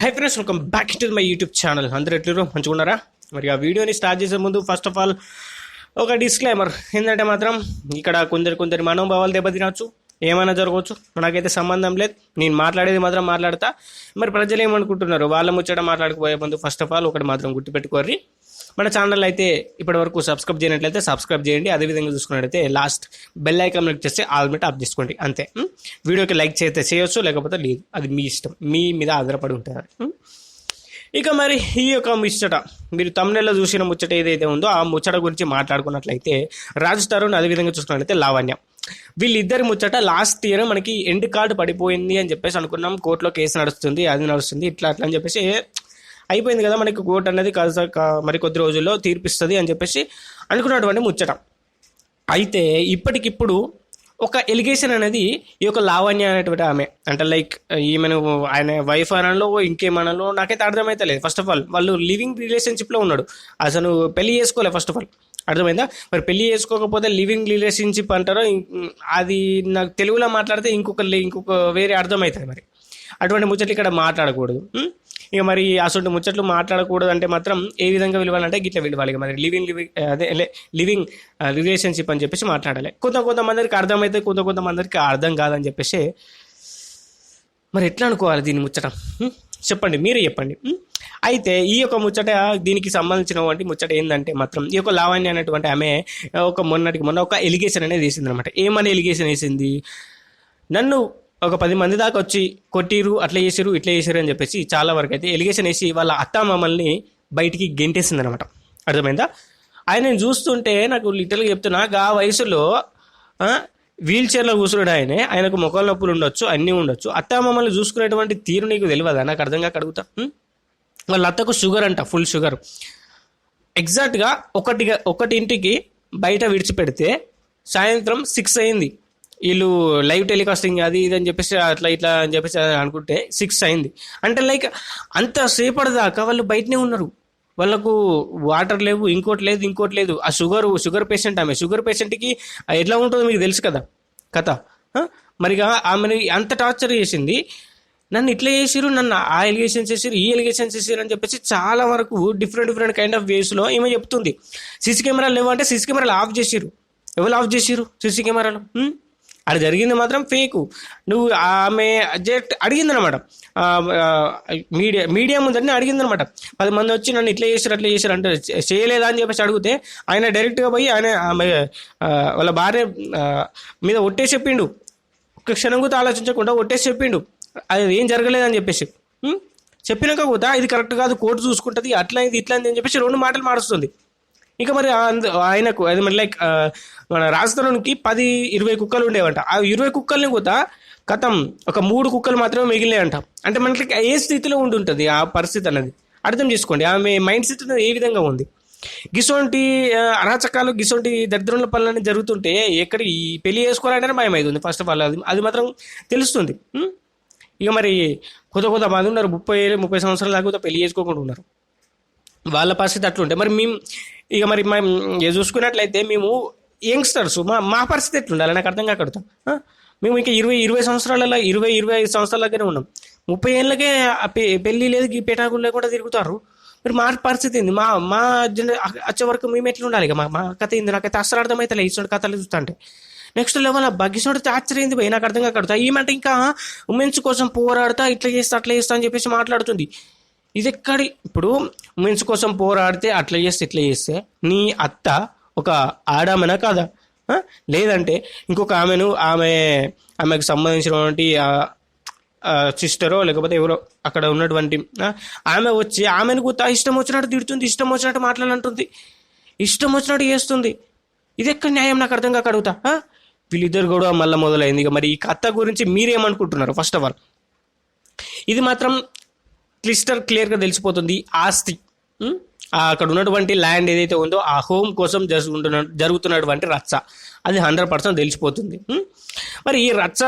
Hi friends, welcome back to my YouTube channel. అందరూ ఎట్లరు మంచుకున్నారా? మరి ఆ వీడియోని స్టార్ట్ చేసే ముందు ఫస్ట్ ఆఫ్ ఆల్ ఒక డిస్క్లైమర్ ఏంటంటే మాత్రం ఇక్కడ కొందరి మనోభావాలు దెబ్బతినచ్చు, ఏమైనా జరగవచ్చు, నాకైతే సంబంధం లేదు. నేను మాట్లాడేది మాత్రం మాట్లాడతా. మరి ప్రజలు ఏమనుకుంటున్నారు వాళ్ళ ముచ్చట మాట్లాడకపోయే ముందు ఫస్ట్ ఆఫ్ ఆల్ ఒకటి మాత్రం గుర్తుపెట్టుకోర్రి, మన ఛానల్ అయితే ఇప్పటివరకు సబ్స్క్రైబ్ చేయనట్లయితే సబ్స్క్రైబ్ చేయండి. అదేవిధంగా చూసుకున్నట్లయితే లాస్ట్ బెల్ ఐకాన్ క్లిక్ చేస్తే ఆల్ మీద ఆఫ్ చేసుకోండి. అంతే. వీడియోకి లైక్ చేస్తే చేయొచ్చు, లేకపోతే లేదు, అది మీ ఇష్టం, మీ మీద ఆధారపడి ఉంటుంది. ఇక మరి ఈ యొక్క ముచ్చట, మీరు తమిళలో చూసిన ముచ్చట ఏదైతే ఉందో ఆ ముచ్చట గురించి మాట్లాడుకున్నట్లయితే రాజ్ తరుణ్, అదేవిధంగా చూసుకున్నట్లయితే లావణ్య, వీళ్ళిద్దరి ముచ్చట లాస్ట్ ఇయర్ మనకి ఎండ్ కార్డు పడిపోయింది అని చెప్పేసి అనుకున్నాం. కోర్టులో కేసు నడుస్తుంది, అది నడుస్తుంది, ఇట్లా అట్లా అని చెప్పేసి అయిపోయింది కదా, మనకి కోర్టు అనేది మరి కొద్ది రోజుల్లో తీర్పిస్తుంది అని చెప్పేసి అనుకున్నటువంటి ముచ్చట. అయితే ఇప్పటికిప్పుడు ఒక ఎలిగేషన్ అనేది ఈ యొక్క లావణ్య అనేటువంటి ఆమె, అంటే లైక్ ఈమెను ఆయన వైఫ్ అనలో ఇంకేమనలో నాకైతే అర్థమైతే లేదు. ఫస్ట్ ఆఫ్ ఆల్ వాళ్ళు లివింగ్ రిలేషన్షిప్లో ఉన్నాడు, అసలు పెళ్లి చేసుకోలేదు. ఫస్ట్ ఆఫ్ ఆల్ అర్థమైందా? మరి పెళ్లి చేసుకోకపోతే లివింగ్ రిలేషన్షిప్ అంటారో, అది నాకు తెలుగులో మాట్లాడితే ఇంకొక వేరే అర్థమవుతుంది. మరి అటువంటి ముచ్చట్లు ఇక్కడ మాట్లాడకూడదు. ఇక మరి అసలు ముచ్చట్లు మాట్లాడకూడదు అంటే మాత్రం ఏ విధంగా విలువాలంటే గిట్లా విలువాలి. మరి లివింగ్ రిలేషన్షిప్ అని చెప్పేసి మాట్లాడాలి. కొంతమందికి అర్థమైతే, కొంతమందికి అర్థం కాదని చెప్పేసి మరి ఎట్లా అనుకోవాలి దీని ముచ్చట? చెప్పండి, మీరే చెప్పండి. అయితే ఈ యొక్క ముచ్చట, దీనికి సంబంధించినటువంటి ముచ్చట ఏంటంటే మాత్రం ఈ యొక్క లావణ్య అనేటువంటి ఆమె మొన్న ఒక ఎలిగేషన్ అనేది వేసింది అనమాట. ఏమని ఎలిగేషన్ వేసింది? నన్ను ఒక 10 మంది దాకా వచ్చి కొట్టిరు, అట్లా చేసిరు, ఇట్లా చేసిరు అని చెప్పేసి చాలా వరకు అయితే ఎలిగేషన్ వేసి వాళ్ళ అత్తామామల్ని బయటికి గెంటేసింది అనమాట. అర్థమైందా? ఆయన చూస్తుంటే నాకు లిటరల్గా చెప్తున్నా, ఆ వయసులో వీల్ చైర్లో కూర్చున్నాడు ఆయనకు మొక్కల నొప్పులు ఉండొచ్చు, అన్నీ ఉండొచ్చు. అత్తామామల్ని చూసుకునేటువంటి తీరు నీకు తెలియదా? నాకు అర్థం కాక అడుగుతా. వాళ్ళ అత్తకు షుగర్ అంట, ఫుల్ షుగర్. ఎగ్జాక్ట్గా ఒకటింటికి బయట విడిచిపెడితే సాయంత్రం 6 అయింది. వీళ్ళు లైవ్ టెలికాస్టింగ్ అది ఇది అని చెప్పేసి అట్లా ఇట్లా అని చెప్పేసి అనుకుంటే 6 అయింది. అంటే లైక్ అంత సేపటి దాకా వాళ్ళు బయటనే ఉన్నారు. వాళ్ళకు వాటర్ లేవు, ఇంకోటి లేదు. ఆ షుగర్ పేషెంట్, ఆమె షుగర్ పేషెంట్కి ఎట్లా ఉంటుందో మీకు తెలుసు కదా కథ. మరిగా ఆమెను అంత టార్చర్ చేసింది. నన్ను ఇట్లా చేసిరు, నన్ను ఆ ఎలిగేషన్స్ చేసిరు, ఈ ఎలిగేషన్స్ చేసిరు అని చెప్పేసి చాలా వరకు డిఫరెంట్ కైండ్ ఆఫ్ వేస్లో ఈమె చెప్తుంది. సీసీ కెమెరాలు లేవంటే సీసీ కెమెరాలు ఆఫ్ చేసిరు. ఎవరు ఆఫ్ చేసిరు సీసీ కెమెరాలు? అది జరిగింది మాత్రం ఫేకు. నువ్వు ఆమె జస్ట్ అడిగిందనమాట, మీడియా ముందరనే అడిగిందనమాట. 10 మంది వచ్చి నన్ను ఇట్లా చేశారు అట్లా చేశారు అంటే చేయలేదా అని చెప్పేసి అడిగితే ఆయన డైరెక్ట్గా పోయి ఆయన వాళ్ళ భార్య మీద ఒట్టేసి చెప్పిండు. ఒక్క క్షణం కూడా ఆలోచించకుండా ఒట్టేసి చెప్పిండు అది ఏం జరగలేదని చెప్పేసి. చెప్పినాక కూడా ఇది కరెక్ట్ కాదు, కోర్టు చూసుకుంటుంది, అట్లా ఇది ఇట్లా అని చెప్పేసి 2 మాటలు మారుస్తుంది. ఇక మరి ఆయనకు అది మరి లైక్ మన రాజధానికి 10-20 కుక్కలు ఉండేవంట. ఆ 20 కుక్కల్ని కూడా కథం ఒక 3 కుక్కలు మాత్రమే మిగిలినాయంట. అంటే మనకి ఏ స్థితిలో ఉంటుంటుంది ఆ పరిస్థితి అనేది అర్థం చేసుకోండి. ఆమె మైండ్ సెట్ ఏ విధంగా ఉంది. గిసోంటి అరాచకాలు, గిసోంటి దరిద్రంలో పనులన్నీ జరుగుతుంటే ఎక్కడ ఈ పెళ్లి చేసుకోవాలంటేనే భయం అవుతుంది. ఫస్ట్ ఆఫ్ ఆల్ అది మాత్రం తెలుస్తుంది. ఇక మరి మంది ఉన్నారు 30 సంవత్సరాల దాకా కూడా పెళ్లి చేసుకోకుండా ఉన్నారు. వాళ్ళ పరిస్థితి అట్లుంటే మరి మేము చూసుకున్నట్లయితే మేము యంగ్స్టర్స్, మా పరిస్థితి ఎట్లుండాలి నాకు అర్థం కాకడుతాం. మేము ఇంకా 20 సంవత్సరాలలో 25 సంవత్సరాల దగ్గరే ఉన్నాం. 30 ఏళ్ళకే పెళ్లి లేదు, ఈ పేటాకులు లేకుండా తిరుగుతారు. మరి మా పరిస్థితి ఏంది? మా వచ్చే వరకు మేము ఎట్లా ఉండాలి? మా కథ ఏంది? నాకైతే అసలు అర్థమైతే ఇటువంటి కథలు చూస్తా అంటే నెక్స్ట్ లెవెల్ బగ్గిసోడితే ఆశ్చర్యంది పోయి నాకు అర్థం కాకడుతా. ఏమంటే ఇంకా ఉమెన్స్ కోసం పోరాడతా, ఇట్లా చేస్తా అట్లా చేస్తా అని చెప్పేసి మాట్లాడుతుంది. ఇది ఎక్కడి? ఇప్పుడు ఉమెన్స్ కోసం పోరాడితే అట్లా చేస్తే ఇట్లా చేస్తే నీ అత్త ఒక ఆడామనా కాదా? లేదంటే ఇంకొక ఆమెకు సంబంధించినటువంటి సిస్టరో లేకపోతే ఎవరో అక్కడ ఉన్నటువంటి ఆమె వచ్చి ఆమెను కూడా ఇష్టం వచ్చినట్టు తిడుతుంది, ఇష్టం వచ్చినట్టు మాట్లాడాలంటుంది, ఇష్టం వచ్చినట్టు చేస్తుంది. ఇది ఎక్కడ న్యాయం? నాకు అర్థం కాక అడుగుతా. వీళ్ళిద్దరు కూడా మళ్ళీ మొదలైంది. ఇక మరి ఈ కథ గురించి మీరేమనుకుంటున్నారు? ఫస్ట్ ఆఫ్ ఆల్ ఇది మాత్రం క్లియర్గా తెలిసిపోతుంది. ఆస్తి, అక్కడ ఉన్నటువంటి ల్యాండ్ ఏదైతే ఉందో ఆ హోమ్ కోసం జరుగుతున్నటువంటి రచ్చ అది 100% తెలిసిపోతుంది. మరి ఈ రచ్చ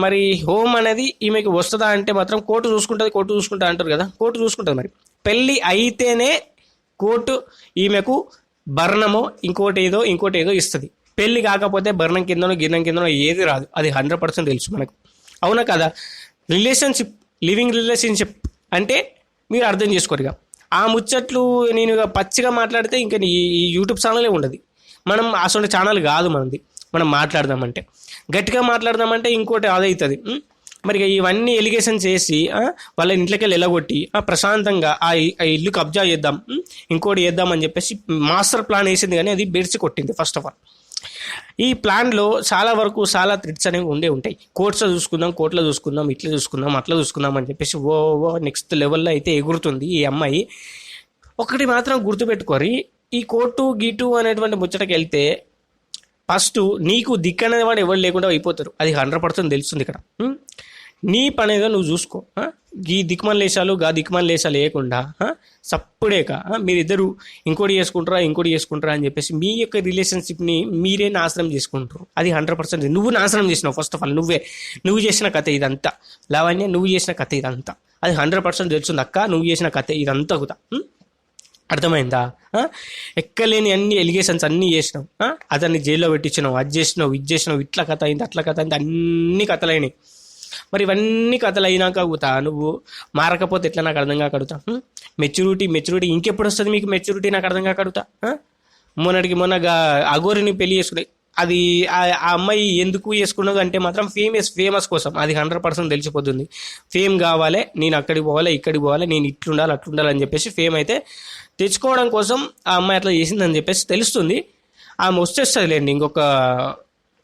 మరి హోమ్ అనేది ఈమెకి వస్తుందా అంటే మాత్రం కోర్టు చూసుకుంటుంది అంటారు కదా, కోర్టు చూసుకుంటుంది. మరి పెళ్ళి అయితేనే కోర్టు ఈమెకు భరణమో ఇంకోటి ఏదో ఇస్తుంది. పెళ్ళి కాకపోతే భరణం కిందనో గిన్నం కిందనో ఏది రాదు. అది 100% తెలుసు మనకు, అవునా కదా? లివింగ్ రిలేషన్షిప్ అంటే మీరు అర్థం చేసుకోరు ఇక. ఆ ముచ్చట్లు నేను ఇక పచ్చిగా మాట్లాడితే ఇంకా ఈ యూట్యూబ్ ఛానలే ఉండదు. మనం అసలు ఛానల్ కాదు మనది. మనం మాట్లాడదామంటే గట్టిగా మాట్లాడదామంటే ఇంకోటి అదవుతుంది. మరి ఇవన్నీ ఎలిగేషన్ చేసి వాళ్ళ ఇంట్లోకి వెళ్ళి ఎలగొట్టి ప్రశాంతంగా ఆ ఇల్లు కబ్జా చేద్దాం, ఇంకోటి చేద్దాం అని చెప్పేసి మాస్టర్ ప్లాన్ వేసింది, కానీ అది బెడిసి కొట్టింది. ఫస్ట్ ఆఫ్ ఆల్ ఈ ప్లాన్లో చాలా వరకు చాలా థ్రెడ్స్ అనేవి ఉంటాయి. కోర్ట్స్లో చూసుకుందాం, కోర్టులో చూసుకుందాం, ఇట్లా చూసుకుందాం, అట్లా చూసుకుందాం అని చెప్పేసి నెక్స్ట్ లెవెల్లో అయితే ఎగురుతుంది ఈ అమ్మాయి. ఒకటి మాత్రం గుర్తుపెట్టుకోరి, ఈ కోర్టు గీటు అనేటువంటి ముచ్చటకి వెళ్తే ఫస్ట్ నీకు దిక్కనేది వాడు ఎవరు లేకుండా అయిపోతారు. అది 100% తెలుస్తుంది ఇక్కడ. నీ పని ఏదో నువ్వు చూసుకో. ఈ దిక్మన్ లేశాలు లేకుండా సప్పుడేక మీరిద్దరు ఇంకోటి చేసుకుంటారా అని చెప్పేసి మీ యొక్క రిలేషన్షిప్ని మీరే నాశనం చేసుకుంటారు. అది 100% నువ్వు నాశనం చేసినావు. ఫస్ట్ ఆఫ్ ఆల్ నువ్వు చేసిన కథ ఇదంతా. లావణ్య, నువ్వు చేసిన కథ ఇదంతా. అది 100% తెలుస్తుంది అక్క, నువ్వు చేసిన కథ ఇదంతా కూడా. అర్థమైందా? ఎక్కలేని అన్ని ఎలిగేషన్స్ అన్నీ చేసినావు. అతన్ని జైల్లో పెట్టించినావు, అది చేసినావు, ఇది చేసినావు, ఇట్లా కథ అయింది, అట్లా కథ అయింది, అన్ని కథలైనాయి. మరి ఇవన్నీ కథలు అయినాక అవుతా నువ్వు మారకపోతే ఎట్లా నాకు అర్థం కాకడుతా? మెచ్యూరిటీ ఇంకెప్పుడు వస్తుంది మీకు? మెచ్యూరిటీ నాకు అర్థం కాకడుతా. మొన్న అఘోరిని పెళ్లి చేసుకునే అది ఆ అమ్మాయి ఎందుకు చేసుకున్నది అంటే మాత్రం ఫేమస్ కోసం. అది 100% తెలిసిపోతుంది. ఫేమ్ కావాలి, నేను అక్కడికి పోవాలి, ఇక్కడికి పోవాలి, నేను ఇట్లుండాలి అట్లుండాలి అని చెప్పేసి ఫేమ్ అయితే తెచ్చుకోవడం కోసం ఆ అమ్మాయి అట్లా చేసిందని చెప్పేసి తెలుస్తుంది. ఆమె వచ్చేస్తుందిలేండి, ఇంకొక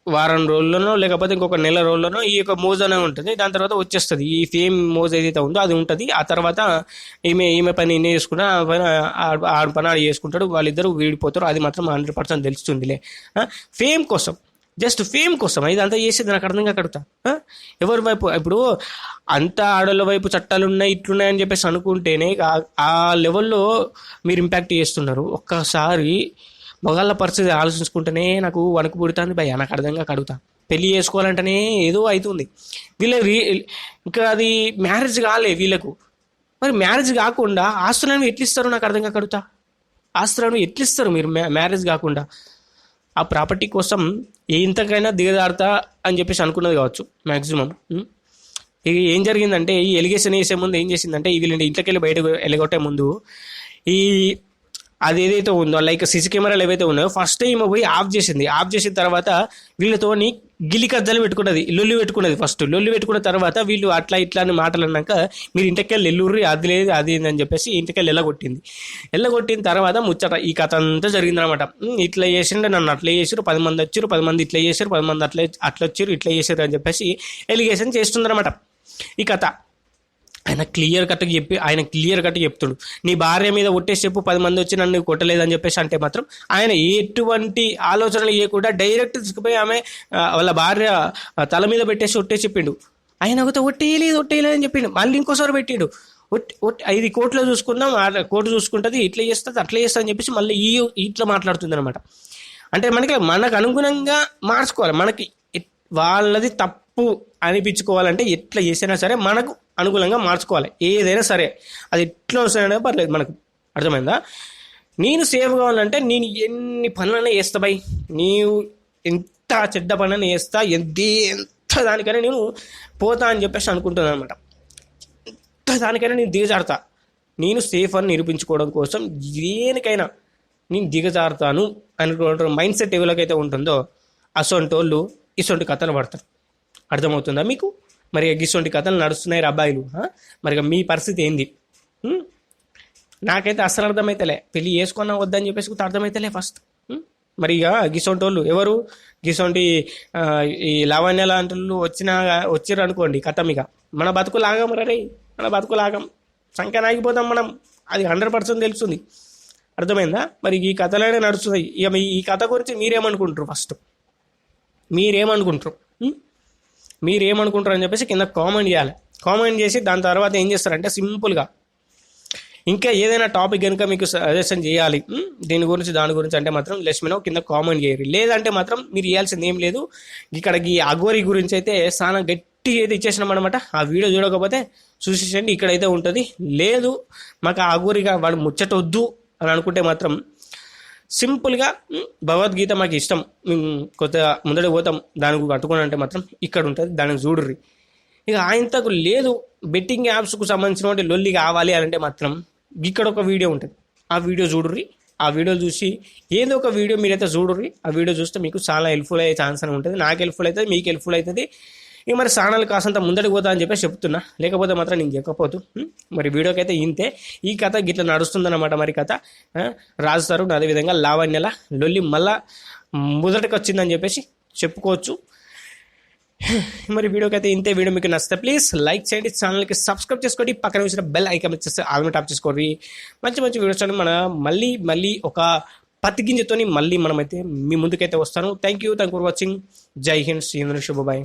వారం రోజుల్లోనో లేకపోతే ఇంకొక నెల రోజుల్లోనో ఈ యొక్క మోజ్ అనేది ఉంటుంది. దాని తర్వాత వచ్చేస్తుంది. ఈ ఫేమ్ మోజ్ ఏదైతే ఉందో అది ఉంటుంది. ఆ తర్వాత ఈమె పని ఈయన చేసుకుంటా, ఆ పని ఆడు చేసుకుంటాడు, వాళ్ళిద్దరూ వీడిపోతారు. అది మాత్రం 100% తెలుస్తుందిలే. ఫేమ్ కోసం, జస్ట్ ఫేమ్ కోసం ఇదంతా చేసేది నాకు అర్థం కాకడుతా. ఎవరి వైపు ఇప్పుడు అంత ఆడోళ్ళ వైపు చట్టాలు ఉన్నాయి, ఇట్లున్నాయని చెప్పేసి అనుకుంటేనే ఆ లెవెల్లో మీరు ఇంపాక్ట్ చేస్తున్నారు. ఒక్కసారి మగాళ్ళ పరిస్థితి ఆలోచించుకుంటేనే నాకు వణుకు పుడుతుంది భయ. నాకు అర్థంగా కడుగుతా. పెళ్ళి చేసుకోవాలంటేనే ఏదో అవుతుంది వీళ్ళకి. ఇంకా అది మ్యారేజ్ కాలే వీళ్ళకు. మరి మ్యారేజ్ కాకుండా ఆస్తులను ఎట్లిస్తారు నాకు అర్థంగా కడుగుతా. ఆస్తులను ఎట్లిస్తారు మీరు మ్యారేజ్ కాకుండా? ఆ ప్రాపర్టీ కోసం ఇంతకైనా దిగజారుతా అని చెప్పేసి అనుకున్నది కావచ్చు మ్యాక్సిమం. ఏం జరిగిందంటే ఈ ఎలిగేషన్ వేసే ముందు ఏం చేసిందంటే వీళ్ళని ఇంట్లోకి వెళ్ళి బయటకు వెళ్ళగొట్టే ముందు ఈ అది ఏదైతే ఉందో లైక్ సీసీ కెమెరాలు ఏవైతే ఉన్నాయో ఫస్ట్ టైం పోయి ఆఫ్ చేసింది. ఆఫ్ చేసిన తర్వాత వీళ్ళతోని గిల్లి కజ్జలు పెట్టుకున్నది, లొల్లి పెట్టుకున్నది. ఫస్ట్ లొల్లి పెట్టుకున్న తర్వాత వీళ్ళు అట్లా ఇట్లా అని మాటలు అన్నాక మీరు ఇంటికెళ్ళి ఎల్లుర్రి అది లేదు అది అని చెప్పేసి ఇంటికెళ్ళి ఎల్లగొట్టిన తర్వాత ముచ్చట ఈ కథ అంతా జరిగిందనమాట. ఇట్లా చేసిండు, నన్ను అట్లా చేసారు, 10 మంది వచ్చారు, 10 మంది ఇట్లా చేశారు, 10 మంది అట్లా వచ్చారు, ఇట్లా చేశారు అని చెప్పేసి ఎలిగేషన్ చేస్తుందన్నమాట ఈ కథ. ఆయన క్లియర్ కట్గా చెప్తుడు, నీ భార్య మీద ఒట్టేసి చెప్పు 10 మంది వచ్చి నన్ను కొట్టలేదని చెప్పేసి అంటే మాత్రం ఆయన ఎటువంటి ఆలోచనలు ఇవ్వకుండా డైరెక్ట్ తీసుకుపోయి ఆమె వాళ్ళ భార్య తల మీద పెట్టేసి ఒట్టేసి చెప్పిండు. ఆయన ఒకతో ఒట్టేయలేదు అని చెప్పిండు. మళ్ళీ ఇంకోసారి పెట్టిండు, ఇది కోర్టులో చూసుకుందాం, కోర్టు చూసుకుంటుంది, ఇట్లా చేస్తుంది అట్లా చేస్తుంది అని చెప్పేసి మళ్ళీ ఇట్లా మాట్లాడుతుంది అనమాట. అంటే మనకు అనుగుణంగా మార్చుకోవాలి. మనకి వాళ్ళది తప్పు అనిపించుకోవాలంటే ఎట్లా చేసినా సరే మనకు అనుకూలంగా మార్చుకోవాలి. ఏదైనా సరే అది ఎట్లా వస్తాయనే పర్లేదు మనకు. అర్థమైందా? నేను సేఫ్ కావాలంటే నేను ఎన్ని పనులైనా చేస్తా బై, నీవు ఎంత చెడ్డ పనులైనా చేస్తా, ఎంత దానికైనా నేను పోతా అని చెప్పేసి అనుకుంటున్నాను అనమాట. ఎంత దానికైనా నేను దిగజారుతా. నేను సేఫ్ అని నిరూపించుకోవడం కోసం దేనికైనా నేను దిగజారుతాను అనుకున్న మైండ్ సెట్ ఎవరికైతే ఉంటుందో అసొంటి వాళ్ళు ఇసొంటి కథలు పడతారు. అర్థమవుతుందా మీకు? మరి ఇసొంటి కథలు నడుస్తున్నాయి అబ్బాయిలు. మరి మీ పరిస్థితి ఏంది? నాకైతే అసలు అర్థమైతేలే, పెళ్ళి చేసుకున్నా వద్దని చెప్పేసి అర్థమైతేలే ఫస్ట్. మరి ఇక గిసొంటి వాళ్ళు ఎవరు? గిసొంటి ఈ లావణ్య లాంటి వాళ్ళు వచ్చిర్రు అనుకోండి, కథ ఇక మన బతుకులాగం రే, మన బతుకులాగం సంఖ్య నాగిపోతాం మనం. అది 100% తెలుస్తుంది. అర్థమైందా? మరి ఈ కథలనే నడుస్తున్నాయి. ఇక ఈ కథ గురించి మీరేమనుకుంటారు? ఫస్ట్ మీరేమనుకుంటారు అని చెప్పేసి కింద కామెంట్ చేయాలి. కామెంట్ చేసి దాని తర్వాత ఏం చేస్తారంటే సింపుల్గా ఇంకా ఏదైనా టాపిక్ కనుక మీకు సజెషన్ చేయాలి దీని గురించి దాని గురించి అంటే మాత్రం లెస్మినో కింద కామెంట్ చేయరు. లేదంటే మాత్రం మీరు చేయాల్సింది ఏం లేదు. ఇక్కడ ఈ అఘోరి గురించి అయితే చాలా గట్టి అయితే ఇచ్చేసినాం అనమాట. ఆ వీడియో చూడకపోతే చూసేసండి, ఇక్కడైతే ఉంటుంది. లేదు మాకు ఆ అఘోరిగా వాడు ముచ్చటొద్దు అని అనుకుంటే మాత్రం సింపుల్గా భగవద్గీత మాకు ఇష్టం, కొత్త ముందడే పోతాం దానికి పట్టుకుని అంటే మాత్రం ఇక్కడ ఉంటుంది, దానికి చూడుర్రి. ఇక ఆయనతకు లేదు బెట్టింగ్ యాప్స్కు సంబంధించిన లొల్లి కావాలి అని అంటే మాత్రం ఇక్కడ ఒక వీడియో ఉంటుంది, ఆ వీడియో చూడుర్రి. ఆ వీడియో చూసి ఏదో ఒక వీడియో మీరైతే చూడుర్రి. ఆ వీడియో చూస్తే మీకు చాలా హెల్ప్ఫుల్ అయ్యే ఛాన్స్ అని ఉంటుంది. నాకు హెల్ప్ఫుల్ అవుతుంది, మీకు హెల్ప్ఫుల్ అవుతుంది. ఇక మరి ఛానల్ కాసంత ముందడికి పోతా అని చెప్పేసి చెప్తున్నా, లేకపోతే మాత్రం నేను చెప్పకపోతు. మరి వీడియోకి అయితే ఇంతే. ఈ కథ గిట్లా నడుస్తుందన్నమాట. మరి కథ రాజు తరుణ్ అదేవిధంగా లావణ్యల లొల్లి మళ్ళా మొదటికి వచ్చిందని చెప్పేసి చెప్పుకోవచ్చు. మరి వీడియోకి అయితే ఇంతే. వీడియో మీకు నచ్చితే ప్లీజ్ లైక్ చేయండి, ఛానల్కి సబ్స్క్రైబ్ చేసుకోండి, పక్కన వచ్చిన బెల్ ఐకాన్ వచ్చేస్తే ఆల్మీ టాప్ చేసుకోండి. మంచి మంచి వీడియోస్ మన మళ్ళీ ఒక పత్తి గింజతోని మళ్ళీ మనమైతే మీ ముందుకైతే వస్తాను. Thank you for watching. జై హింద్, శుభబాయ్.